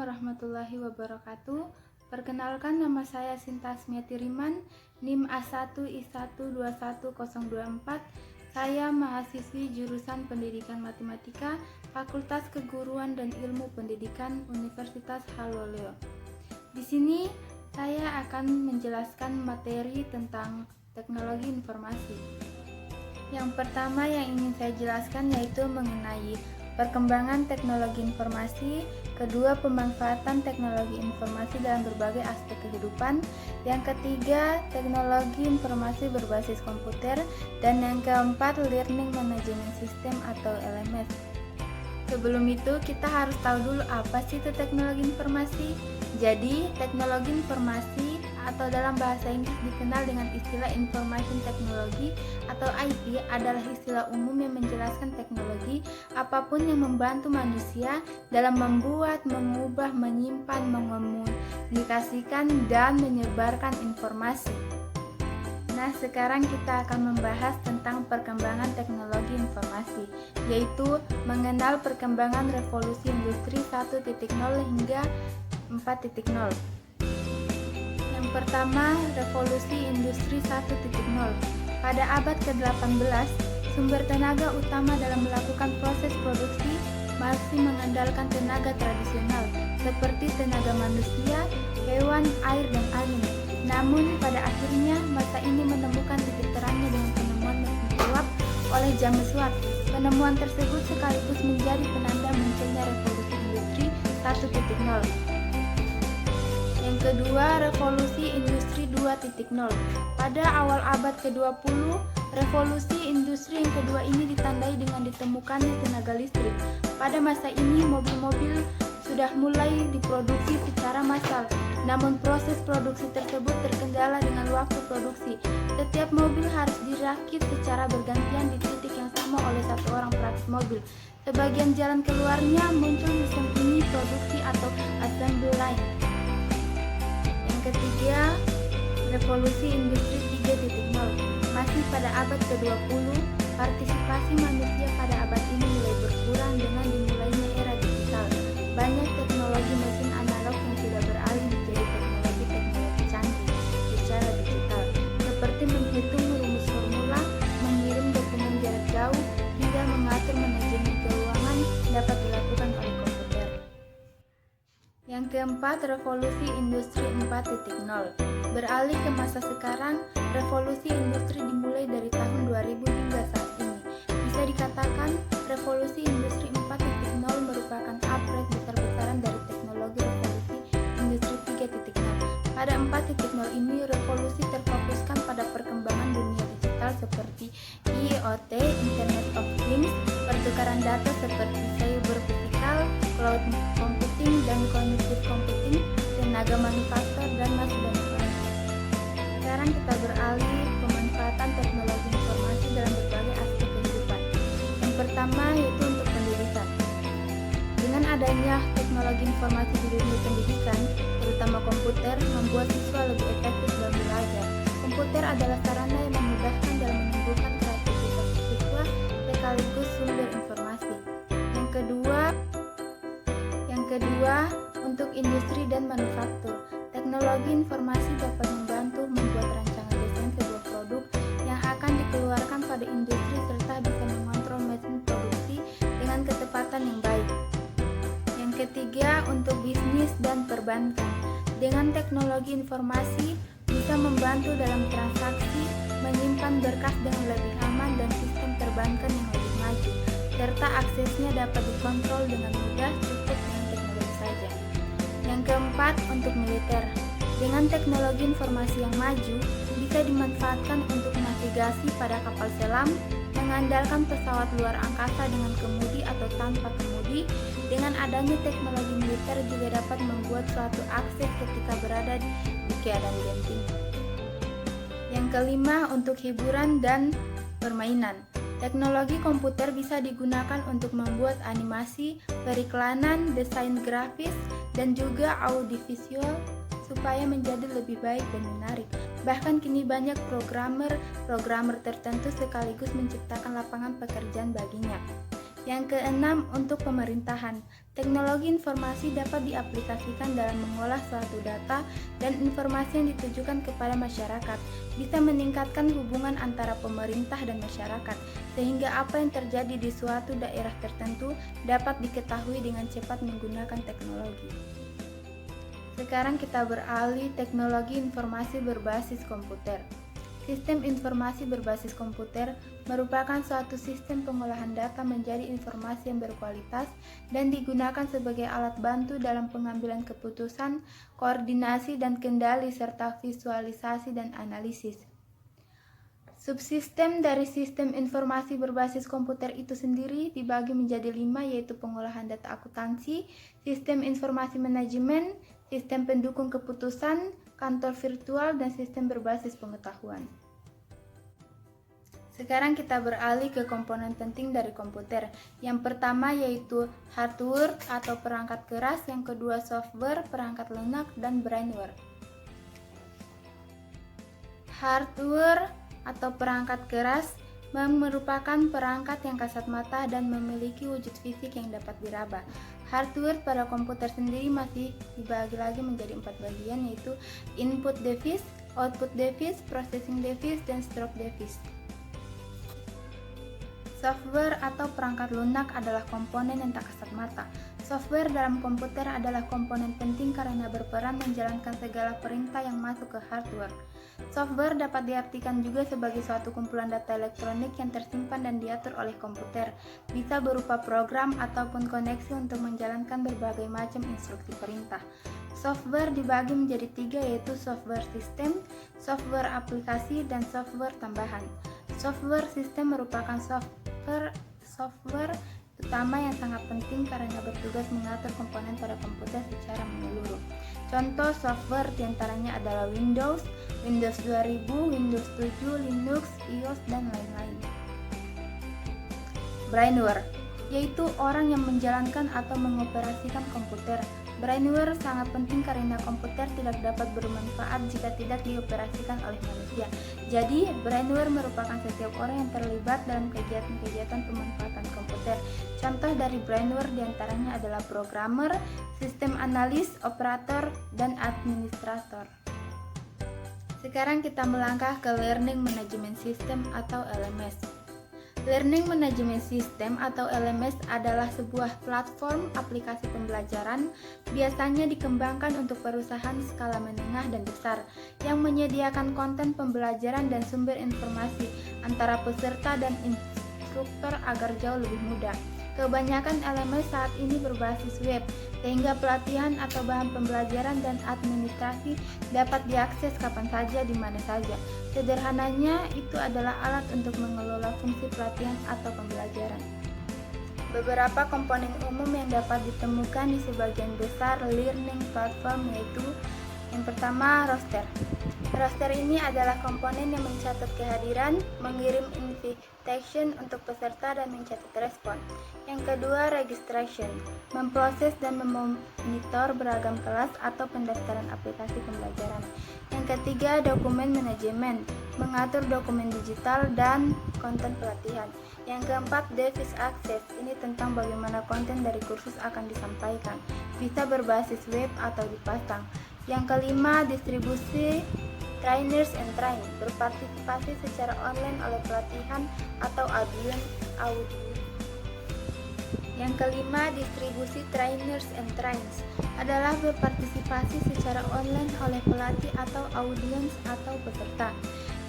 warahmatullahi wabarakatuh. Perkenalkan, nama saya Sinta Asmiati Riman, NIM A1I121024. Saya mahasiswi jurusan Pendidikan Matematika, Fakultas Keguruan dan Ilmu Pendidikan Universitas Haloleo. Di sini saya akan menjelaskan materi tentang teknologi informasi. Yang pertama yang ingin saya jelaskan yaitu mengenai perkembangan teknologi informasi, kedua pemanfaatan teknologi informasi dalam berbagai aspek kehidupan, yang ketiga teknologi informasi berbasis komputer, dan yang keempat learning management system atau LMS. Sebelum itu kita harus tahu dulu apa sih itu teknologi informasi. Jadi teknologi informasi atau dalam bahasa Inggris dikenal dengan istilah Information Technology atau IT adalah istilah umum yang menjelaskan teknologi apapun yang membantu manusia dalam membuat, mengubah, menyimpan, mengomunikasikan, dan menyebarkan informasi. Nah, sekarang kita akan membahas tentang perkembangan teknologi informasi, yaitu mengenal perkembangan revolusi industri 1.0 hingga 4.0. Yang pertama, revolusi industri 1.0. Pada abad ke-18, sumber tenaga utama dalam melakukan proses produksi masih mengandalkan tenaga tradisional seperti tenaga manusia, hewan, air, dan angin. Namun pada akhirnya masa ini menemukan titik terangnya dengan penemuan mesin uap oleh James Watt. Penemuan tersebut sekaligus menjadi penanda munculnya revolusi industri 1.0. Yang kedua, revolusi industri 2.0. Pada awal abad ke-20, revolusi industri yang kedua ini ditandai dengan ditemukannya tenaga listrik. Pada masa ini mobil-mobil sudah mulai diproduksi secara massal. Namun proses produksi tersebut terkendala dengan waktu produksi. Setiap mobil harus dirakit secara bergantian di titik yang sama oleh satu orang perakit mobil. Sebagian jalan keluarnya muncul sistem ini produksi atau assembly line. Yang ketiga, revolusi industri 3.0. Masih pada abad ke-20, partisipasi manusia pada abad ini mulai berkurang dengan dimulainya era digital. Banyak teknologi mesin analog yang sudah beralih menjadi teknologi canggih secara digital, seperti menghitung rumus formula, mengirim dokumen jarak jauh, hingga mengatur manajemen keuangan dapat dilakukan oleh komputer. Yang keempat, revolusi industri 4.0. Beralih ke masa sekarang, revolusi industri dimulai dari tahun 2000 hingga saat ini. Bisa dikatakan, revolusi industri 4.0 merupakan upgrade besar-besaran dari teknologi revolusi industri 3.0. Pada 4.0 ini, revolusi terfokuskan pada perkembangan dunia digital seperti IoT, Internet of Things, pertukaran data seperti cyber physical, cloud computing, dan cognitive computing, tenaga manufaktur, dan mass manufacturing. Sekarang kita beralih pemanfaatan teknologi informasi dalam berbagai aspek kehidupan. Yang pertama yaitu untuk pendidikan. Dengan adanya teknologi informasi di dunia pendidikan, terutama komputer, membuat siswa lebih efektif dalam belajar. Komputer adalah sarana yang memudahkan dalam menumbuhkan kreativitas siswa sekaligus sumber informasi. Yang kedua, untuk industri dan manufaktur. Teknologi informasi dapat membantu membuat rancangan desain sebuah produk yang akan dikeluarkan pada industri serta bisa mengontrol mesin produksi dengan ketepatan yang baik. Yang ketiga, untuk bisnis dan perbankan. Dengan teknologi informasi bisa membantu dalam transaksi, menyimpan berkas dengan lebih aman dan sistem perbankan yang lebih maju, serta aksesnya dapat dikontrol dengan mudah cukup dengan teknologi saja. Yang keempat, untuk militer. Dengan teknologi informasi yang maju, bisa dimanfaatkan untuk navigasi pada kapal selam, mengandalkan pesawat luar angkasa dengan kemudi atau tanpa kemudi. Dengan adanya teknologi militer juga dapat membuat suatu akses ketika berada di keadaan genting. Yang kelima, untuk hiburan dan permainan. Teknologi komputer bisa digunakan untuk membuat animasi, periklanan, desain grafis, dan juga audiovisual supaya menjadi lebih baik dan menarik. Bahkan kini banyak programmer tertentu sekaligus menciptakan lapangan pekerjaan baginya. Yang keenam, untuk pemerintahan. Teknologi informasi dapat diaplikasikan dalam mengolah suatu data dan informasi yang ditujukan kepada masyarakat. Bisa meningkatkan hubungan antara pemerintah dan masyarakat, sehingga apa yang terjadi di suatu daerah tertentu dapat diketahui dengan cepat menggunakan teknologi. Sekarang kita beralih teknologi informasi berbasis komputer. Sistem informasi berbasis komputer merupakan suatu sistem pengolahan data menjadi informasi yang berkualitas dan digunakan sebagai alat bantu dalam pengambilan keputusan, koordinasi dan kendali serta visualisasi dan analisis. Subsistem dari sistem informasi berbasis komputer itu sendiri dibagi menjadi 5, yaitu pengolahan data akuntansi, sistem informasi manajemen, sistem pendukung keputusan, kantor virtual, dan sistem berbasis pengetahuan. Sekarang kita beralih ke komponen penting dari komputer. Yang pertama yaitu hardware atau perangkat keras, yang kedua software, perangkat lunak, dan brainware. Hardware atau perangkat keras merupakan perangkat yang kasat mata dan memiliki wujud fisik yang dapat diraba. Hardware pada komputer sendiri masih dibagi lagi menjadi 4 bagian, yaitu input device, output device, processing device, dan stroke device. Software atau perangkat lunak adalah komponen yang tak kasat mata. Software dalam komputer adalah komponen penting karena berperan menjalankan segala perintah yang masuk ke hardware. Software dapat diartikan juga sebagai suatu kumpulan data elektronik yang tersimpan dan diatur oleh komputer. Bisa berupa program ataupun koneksi untuk menjalankan berbagai macam instruksi perintah. Software dibagi menjadi 3, yaitu software sistem, software aplikasi, dan software tambahan. Software sistem merupakan software utama yang sangat penting karena bertugas mengatur komponen pada komputer secara menyeluruh. Contoh software diantaranya adalah Windows, Windows 2000, Windows 7, Linux, iOS, dan lain-lain. Brainware, yaitu orang yang menjalankan atau mengoperasikan komputer. Brainware sangat penting karena komputer tidak dapat bermanfaat jika tidak dioperasikan oleh manusia. Jadi, brainware merupakan setiap orang yang terlibat dalam kegiatan-kegiatan pemanfaatan komputer. Contoh dari brainware diantaranya adalah programmer, sistem analis, operator, dan administrator. Sekarang kita melangkah ke Learning Management System atau LMS. Learning Management System atau LMS adalah sebuah platform aplikasi pembelajaran biasanya dikembangkan untuk perusahaan skala menengah dan besar yang menyediakan konten pembelajaran dan sumber informasi antara peserta dan instruktur agar jauh lebih mudah. Kebanyakan LMS saat ini berbasis web, sehingga pelatihan atau bahan pembelajaran dan administrasi dapat diakses kapan saja di mana saja. Sederhananya, itu adalah alat untuk mengelola fungsi pelatihan atau pembelajaran. Beberapa komponen umum yang dapat ditemukan di sebagian besar learning platform yaitu yang pertama, roster. Roster ini adalah komponen yang mencatat kehadiran, mengirim invitation untuk peserta dan mencatat respon. Yang kedua, registration, memproses dan memonitor beragam kelas atau pendaftaran aplikasi pembelajaran. Yang ketiga, dokumen manajemen, mengatur dokumen digital dan konten pelatihan. Yang keempat, device access, ini tentang bagaimana konten dari kursus akan disampaikan, bisa berbasis web atau dipasang. Yang kelima, distribusi trainers and train, berpartisipasi secara online oleh pelatihan atau audiens. Yang kelima, distribusi trainers and trains adalah berpartisipasi secara online oleh pelatih atau audiens atau peserta.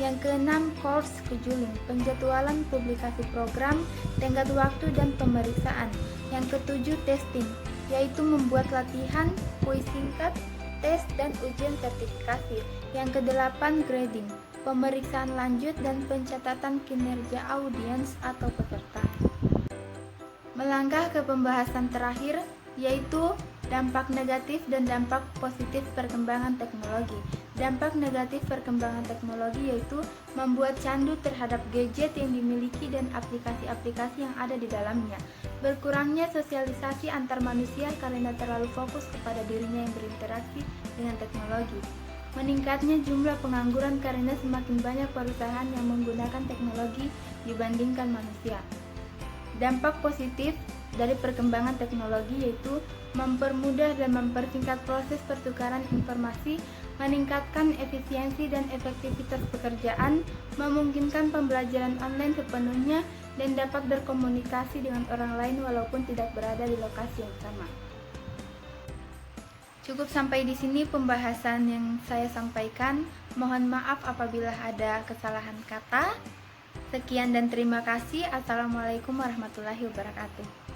Yang keenam, course scheduling, penjadwalan publikasi program, tenggat waktu dan pemeriksaan. Yang ketujuh, testing, yaitu membuat latihan, kuis singkat, tes dan ujian sertifikasi. Yang kedelapan, grading, pemeriksaan lanjut dan pencatatan kinerja audiens atau peserta. Melangkah ke pembahasan terakhir, yaitu dampak negatif dan dampak positif perkembangan teknologi. Dampak negatif perkembangan teknologi yaitu membuat candu terhadap gadget yang dimiliki dan aplikasi-aplikasi yang ada di dalamnya. Berkurangnya sosialisasi antar manusia karena terlalu fokus kepada dirinya yang berinteraksi dengan teknologi. Meningkatnya jumlah pengangguran karena semakin banyak perusahaan yang menggunakan teknologi dibandingkan manusia. Dampak positif dari perkembangan teknologi yaitu mempermudah dan mempersingkat proses pertukaran informasi, meningkatkan efisiensi dan efektivitas pekerjaan, memungkinkan pembelajaran online sepenuhnya, dan dapat berkomunikasi dengan orang lain walaupun tidak berada di lokasi yang sama. Cukup sampai di sini pembahasan yang saya sampaikan. Mohon maaf apabila ada kesalahan kata. Sekian dan terima kasih. Assalamualaikum warahmatullahi wabarakatuh.